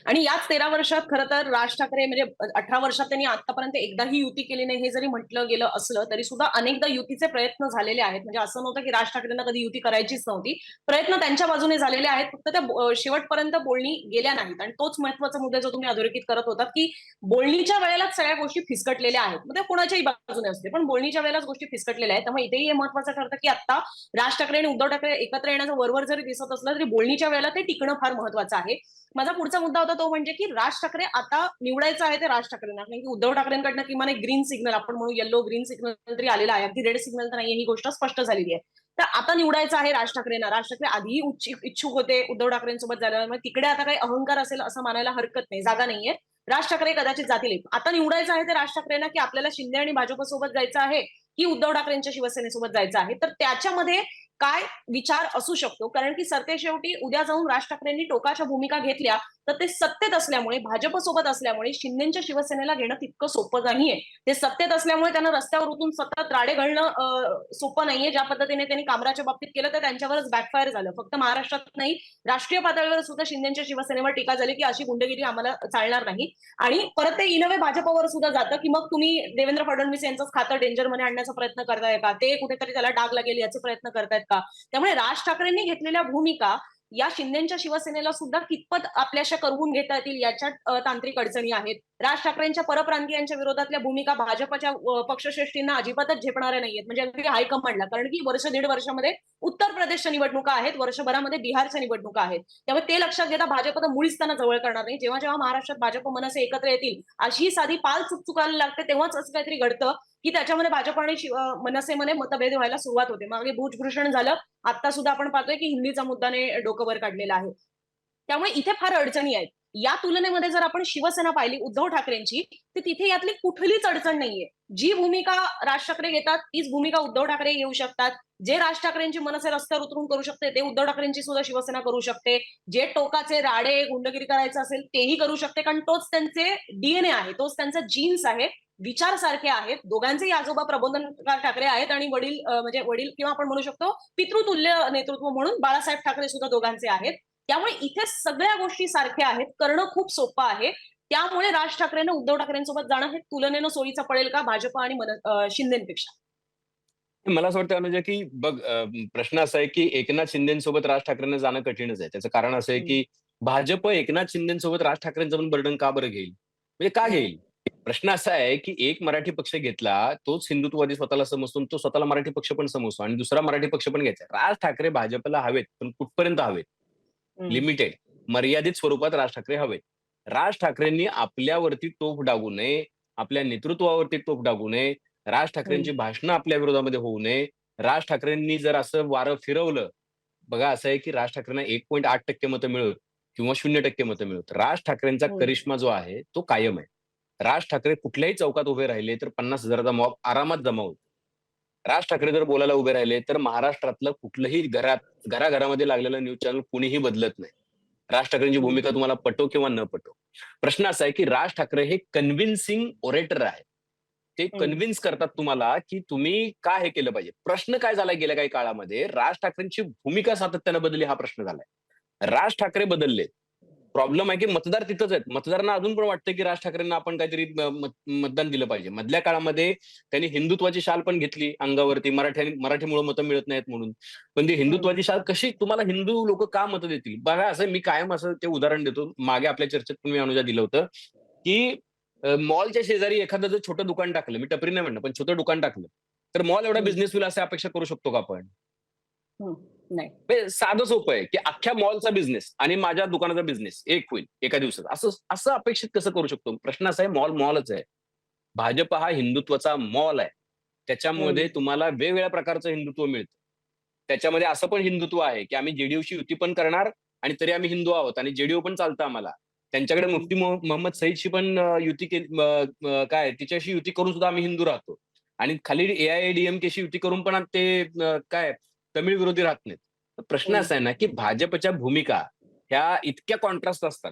आणि याच 13 वर्षात खरं तर राज ठाकरे म्हणजे 18 वर्षात त्यांनी आतापर्यंत एकदाही युती केली नाही हे जरी म्हटलं गेलं असलं तरी सुद्धा अनेकदा युतीचे प्रयत्न झालेले आहेत. म्हणजे असं नव्हतं की राज ठाकरेंना कधी युती करायचीच नव्हती. प्रयत्न त्यांच्या बाजूने झालेले आहेत. फक्त त्या शेवटपर्यंत बोलणी गेल्या नाहीत आणि तोच महत्वाचा मुद्दा जो तुम्ही अधोरेखित करत होतात, की बोलणीच्या वेळेलाच सगळ्या गोष्टी फिसकटलेल्या आहेत. मग त्या कोणाच्याही बाजूने असते. पण बोलणीच्या वेळेलाच गोष्टी फिसकटलेल्या आहेत. त्यामुळे इथेही हे महत्वाचं ठरतं, की आता राज ठाकरे आणि उद्धव ठाकरे एकत्र येण्याचं वरवर जरी दिसत असलं तरी बोलणीच्या वेळेला ते टिकणं फार महत्वाचं आहे. माझा पुढचा मुद्दा होता तो म्हणजे की राज ठाकरे आता निवडायचं आहे ते राज ठाकरेंना. कारण की उद्धव ठाकरेंकडनं किमान एक ग्रीन सिग्नल आपण म्हणू येलो ग्रीन सिग्नल तरी आलेला आहे. अगदी रेड सिग्नल तर नाहीये ही गोष्ट स्पष्ट झालेली आहे. तर आता निवडायचं आहे राज ठाकरेंना. राज ठाकरे आधीही इच्छुक होते उद्धव ठाकरेंसोबत जायला. मग तिकडे आता काही अहंकार असेल असं मानायला हरकत नाही. जागा नाहीये. राज ठाकरे कदाचित जातील. आता निवडायचं आहे ते राज ठाकरेंना की आपल्याला शिंदे आणि भाजपसोबत जायचं आहे की उद्धव ठाकरेंच्या शिवसेनेसोबत जायचं आहे. तर त्याच्यामध्ये काय विचार असू शकतो कारण की सरतेशेवटी उद्या जाऊन राज ठाकरेंनी टोकाच्या भूमिका घेतल्या तर ते सत्तेत असल्यामुळे भाजपसोबत असल्यामुळे शिंदेच्या शिवसेनेला घेणं तितकं सोपं नाहीये. ते सत्तेत असल्यामुळे त्यांना रस्त्यावर उतरून सतत राडे घालणं सोपं नाहीये. ज्या पद्धतीने त्यांनी कामराच्या बाबतीत केलं तर त्यांच्यावरच बॅकफायर झालं. फक्त महाराष्ट्रात नाही राष्ट्रीय पातळीवर सुद्धा शिंदेच्या शिवसेनेवर टीका झाली की अशी गुंडगिरी आम्हाला चालणार नाही. आणि परत ते इनवे भाजपवर सुद्धा जातं की मग तुम्ही देवेंद्र फडणवीस यांचंच खातं डेंजरमध्ये आणण्याचा प्रयत्न करताय का? ते कुठेतरी त्याला डाग लागेल याचे प्रयत्न करतायत का? त्यामुळे राज ठाकरेंनी घेतलेल्या भूमिका या शिंदेच्या शिवसेनेला सुद्धा कितपत आपल्याशा करवून घेता येतील याच्यात तांत्रिक अडचणी आहेत. राज ठाकरेंच्या परप्रांतीयांच्या विरोधातल्या भूमिका भाजपच्या पक्षश्रेष्ठींना अजिबातच झेपणाऱ्या नाहीयेत. म्हणजे अगदी हायकमांडला. कारण की वर्ष दीड वर्षामध्ये उत्तर प्रदेशच्या निवडणुका आहेत, वर्षभरामध्ये बिहारच्या निवडणुका आहेत. त्यामुळे ते लक्षात घेता भाजप तर मुळीच त्यांना जवळ करणार नाही. जेव्हा जेव्हा महाराष्ट्रात भाजप मनसे एकत्र येतील, अशी साधी पाल चूक चुकायला लागते तेव्हाच असं काहीतरी घडतं, की त्याच्यामध्ये भाजप आणि मनसेमध्ये मतभेद व्हायला सुरुवात होते. मागे भुजभूषण झालं. आता सुद्धा आपण पाहतोय की हिंदीचा मुद्दाने डोकं वर काढलेलं आहे. त्यामुळे इथे फार अडचणी आहेत. या तुलनेमध्ये जर आपण शिवसेना पाहिली उद्धव ठाकरेंची, तर तिथे यातली कुठलीच अडचण नाहीये. जी भूमिका राज ठाकरे घेतात, तीच भूमिका उद्धव ठाकरे घेऊ शकतात. जे राज ठाकरेंची मनसे रस्त्यावर उतरून करू शकते, ते उद्धव ठाकरेंची सुद्धा शिवसेना करू शकते. जे टोकाचे राडे, गुंडगिरी करायचं असेल, तेही करू शकते. कारण तोच त्यांचे डीएनए आहे, तोच त्यांचा जीन्स आहे. विचार सारखे आहेत. दोघांचेही आजोबा प्रबोधनकार ठाकरे आहेत आणि वडील म्हणजे वडील किंवा आपण म्हणू शकतो पितृतुल्य नेतृत्व म्हणून बाळासाहेब ठाकरे सुद्धा दोघांचे आहेत. त्यामुळे इथे सगळ्या गोष्टी सारख्या आहेत. करणं खूप सोपं आहे. त्यामुळे राज ठाकरेंना उद्धव ठाकरेंसोबत जाणं हे तुलनेनं सोयीचं पडेल का भाजप आणि शिंदेपेक्षा? मला असं वाटतं अनुजा, की बघ प्रश्न असा आहे, की एकनाथ शिंदेसोबत राज ठाकरेंना जाणं कठीणच आहे. त्याचं कारण असं आहे, हं, की भाजप एकनाथ शिंदेसोबत राज ठाकरेंचं पण बर्डन का बरं घेईल? म्हणजे का हं, घेईल? प्रश्न असा आहे, की एक मराठी पक्ष घेतला, तोच हिंदुत्ववादी स्वतःला समजतो आणि तो स्वतःला मराठी पक्ष पण समजतो आणि दुसरा मराठी पक्ष पण घ्यायचा. राज ठाकरे भाजपला हवेत, पण कुठपर्यंत हवेत? हं. लिमिटेड, मर्यादित स्वरूपात राज ठाकरे हवेत. राज ठाकरेंनी आपल्यावरती तोफ डागू नये, आपल्या नेतृत्वावरती तोफ डागू नये, राज हं. ठाकरेंची भाषणं आपल्या विरोधामध्ये होऊ नये. राज ठाकरेंनी जर असं वारं फिरवलं, बघा असं आहे की राज ठाकरेंना 1.8% मतं मिळोत किंवा 0% मतं मिळोत. राज ठाकरेंचा हं. करिश्मा जो आहे तो कायम आहे. राज ठाकरे कुठल्याही चौकात उभे राहिले तर 50,000चा मॉब आरामात जमा होतो. राज ठाकरे जर बोलायला उभे राहिले तर महाराष्ट्रातलं कुठलंही घराघरामध्ये लागलेलं न्यूज चॅनल कुणीही बदलत नाही. राज ठाकरेंची हं. भूमिका तुम्हाला पटो किंवा न पटो. प्रश्न असा आहे की राज ठाकरे हे कन्व्हिन्सिंग ओरेटर आहे. ते हं. कन्व्हिन्स करतात तुम्हाला, की तुम्ही का हे केलं पाहिजे. प्रश्न काय झालाय गेल्या काही काळामध्ये, राज ठाकरेंची भूमिका सातत्यानं बदलली हा प्रश्न झालाय. राज ठाकरे बदलले. प्रॉब्लेम आहे की मतदार तिथंच आहेत. मतदारांना अजून पण वाटतं की राज ठाकरेंना आपण काहीतरी मतदान दिलं पाहिजे. मधल्या काळामध्ये त्यांनी हिंदुत्वाची शाल पण घेतली अंगावरती मराठीमुळे मतं मिळत नाहीत म्हणून. पण ती हं. हिंदुत्वाची शाल कशी तुम्हाला हिंदू लोकं का मतं देतील? बघा असं मी कायम असं ते उदाहरण देतो. मागे आपल्या चर्चेत पण मी अनुजा दिलं होतं, की मॉलच्या शेजारी एखादं जर छोटं दुकान टाकलं, मी टपरी नाही म्हणणार, पण छोटं दुकान टाकलं, तर मॉल एवढा हं. बिझनेस होईल अशी अपेक्षा करू शकतो का आपण? हं. नाही. म्हणजे साधं सोपं आहे, की अख्ख्या मॉलचा बिझनेस आणि माझ्या दुकानाचा बिझनेस एक होईल एका दिवसात. असं असं अपेक्षित कसं करू शकतो? प्रश्न असा आहे मॉल मॉलच आहे. भाजप हा हिंदुत्वाचा मॉल आहे. हं. त्याच्यामध्ये तुम्हाला वेगवेगळ्या प्रकारचं हिंदुत्व मिळतं. त्याच्यामध्ये असं पण हिंदुत्व आहे, की आम्ही जेडीयूशी युती पण करणार आणि तरी आम्ही हिंदू आहोत आणि जेडीयू पण चालतं आम्हाला. त्यांच्याकडे हं. मुफ्ती मोहम्मद सईदशी पण युती केली काय तिच्याशी युती करून सुद्धा आम्ही हिंदू राहतो. आणि खाली एआयएडीएमकेशी युती करून पण ते काय तमिळ विरोधी राहत नाहीत. तर प्रश्न हं. असा आहे ना, की भाजपच्या भूमिका ह्या इतक्या कॉन्ट्रास्ट असतात.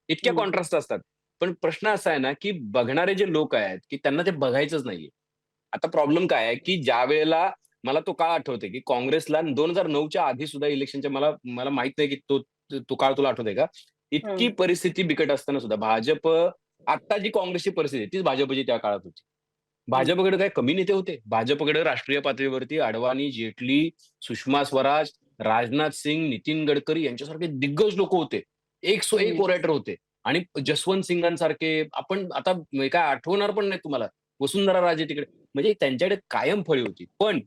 इतक्या हं. कॉन्ट्रास्ट असतात. पण प्रश्न असा आहे ना, की बघणारे जे लोक आहेत, की त्यांना ते बघायचंच नाहीये. आता प्रॉब्लेम काय आहे, की ज्यावेळेला मला तो काळ आठवतोय, की काँग्रेसला 2009च्या आधी सुद्धा इलेक्शनच्या मला मला माहीत नाही, की तो तो काळ तुला आठवतोय का? इतकी परिस्थिती बिकट असताना सुद्धा भाजप, आता जी काँग्रेसची परिस्थिती आहे, तीच भाजपची त्या काळात होती. भाजपकडे काय कमी नेते होते? भाजपकडे राष्ट्रीय पातळीवरती अडवाणी, जेटली, सुषमा स्वराज, राजनाथ सिंग, नितीन गडकरी यांच्यासारखे दिग्गज लोक होते. एक सो एक ओरॅटर होते. आणि जसवंत सिंगांसारखे, आपण आता काय आठवणार पण नाही तुम्हाला. वसुंधरा राजे तिकडे, म्हणजे त्यांच्याकडे कायम फळी होती. पण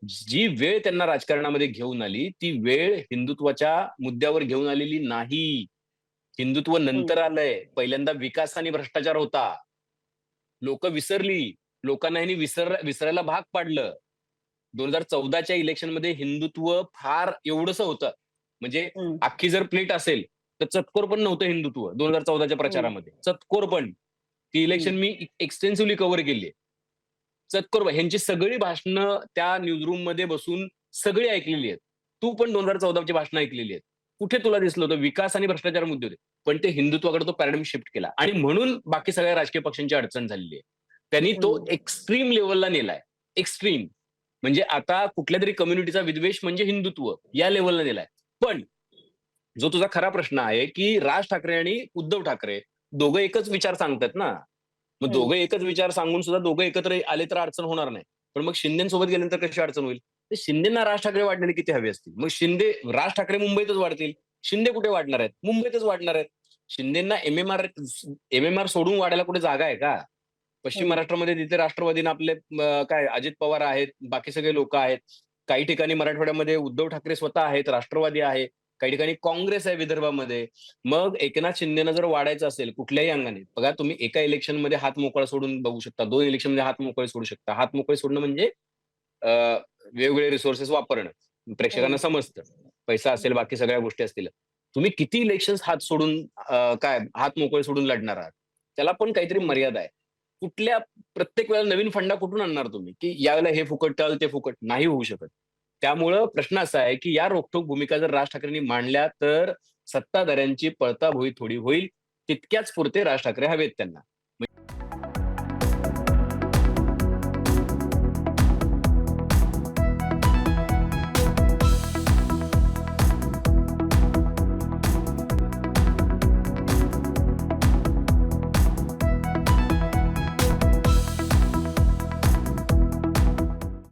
जी वेळ त्यांना राजकारणामध्ये घेऊन आली, ती वेळ हिंदुत्वाच्या मुद्द्यावर घेऊन आलेली नाही. हिंदुत्व नंतर आलंय. पहिल्यांदा विकास आणि भ्रष्टाचार होता. लोकं विसरली. लोकांना ह्यांनी विसरायला भाग पाडलं. 2014च्या इलेक्शनमध्ये हिंदुत्व फार एवढंसं होतं. म्हणजे अख्खी जर प्लेट असेल, तर चतकोर पण नव्हतं हिंदुत्व 2014च्या प्रचारामध्ये. चतकोर पण. ती इलेक्शन मी एक्सटेन्सिव्हली कव्हर केली आहे. चतकोर ह्यांची सगळी भाषणं त्या न्यूजरूममध्ये बसून सगळी ऐकलेली आहेत. तू पण 2014ची भाषणं ऐकलेली आहेत. कुठे तुला दिसलं होतं? विकास आणि भ्रष्टाचार मुद्दे होते. पण ते हिंदुत्वाकडे तो पॅराडाइम शिफ्ट केला आणि म्हणून बाकी सगळ्या राजकीय पक्षांची अडचण झालेली आहे. त्यांनी तो एक्स्ट्रीम लेव्हलला नेलाय. एक्स्ट्रीम. म्हणजे आता कुठल्यातरी कम्युनिटीचा विद्वेष म्हणजे हिंदुत्व या लेव्हलला नेलाय. पण जो तुझा खरा प्रश्न आहे, की राज ठाकरे आणि उद्धव ठाकरे दोघं एकच विचार सांगतात ना. मग दोघं एकच विचार सांगून सुद्धा दोघं एकत्र आले तर अडचण होणार नाही. पण मग शिंदेसोबत गेल्यानंतर कशी अडचण होईल? तर शिंदेना राज ठाकरे वाढलेले किती हवे असतील? मग राज ठाकरे मुंबईतच वाढतील. शिंदे कुठे वाढणार आहेत? मुंबईतच वाढणार आहेत. शिंदेना एमएमआर सोडून वाढायला कुठे जागा आहे का? पश्चिम महाराष्ट्रामध्ये तिथे राष्ट्रवादीने आपले काय अजित पवार आहेत, बाकी सगळे लोक आहेत. काही ठिकाणी मराठवाड्यामध्ये उद्धव ठाकरे स्वतः आहेत, राष्ट्रवादी आहे. काही ठिकाणी काँग्रेस आहे विदर्भामध्ये. मग एकनाथ शिंदेना जर वाढायचं असेल कुठल्याही अंगाने, बघा तुम्ही एका इलेक्शनमध्ये हात मोकळा सोडून बघू शकता. 2 इलेक्शनमध्ये हात मोकळे सोडू शकता. हात मोकळे सोडणं म्हणजे वेगवेगळे रिसोर्सेस वापरणं. प्रेक्षकांना समजतं. पैसा असेल, बाकी सगळ्या गोष्टी असतील. तुम्ही किती इलेक्शन्स हात सोडून काय हात मोकळे सोडून लढणार आहात? त्याला पण काहीतरी मर्यादा आहे. प्रत्येक वेळेला नवीन फंडा कुठून आणणार तुम्ही? की यावेळेला हे फुकट टाल ते फुकट नाही होऊ शकत. त्यामुळं प्रश्न असा आहे, की या रोखठोक भूमिका जर राज ठाकरेंनी मांडल्या तर सत्ताधाऱ्यांची पळताभुई थोडी होईल. तितक्याच पुरते राज ठाकरे हवेत त्यांना.